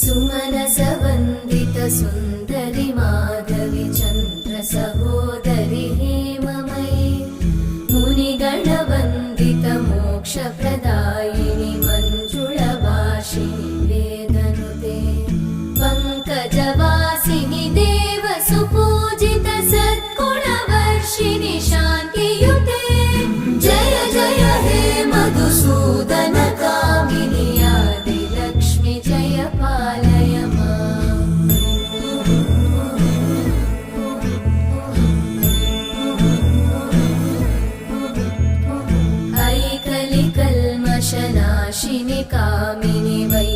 सुमनसवन्दित सुन्दरि माधवि चन्द्र सहोदरि हेममयि मुनिगणवन्दित मोक्षप्रदायिनि मञ्जुळभाषिणि वेदनुते पङ्कजवासिनि देवसुपूजित सद्गुणवर्षिणि शान्तियुते जय जय हे मधुसूदन कामिनि आदिलक्ष्मि जय पालय माम्। ऐकलिकल्मषनाशिनि कामिनि वै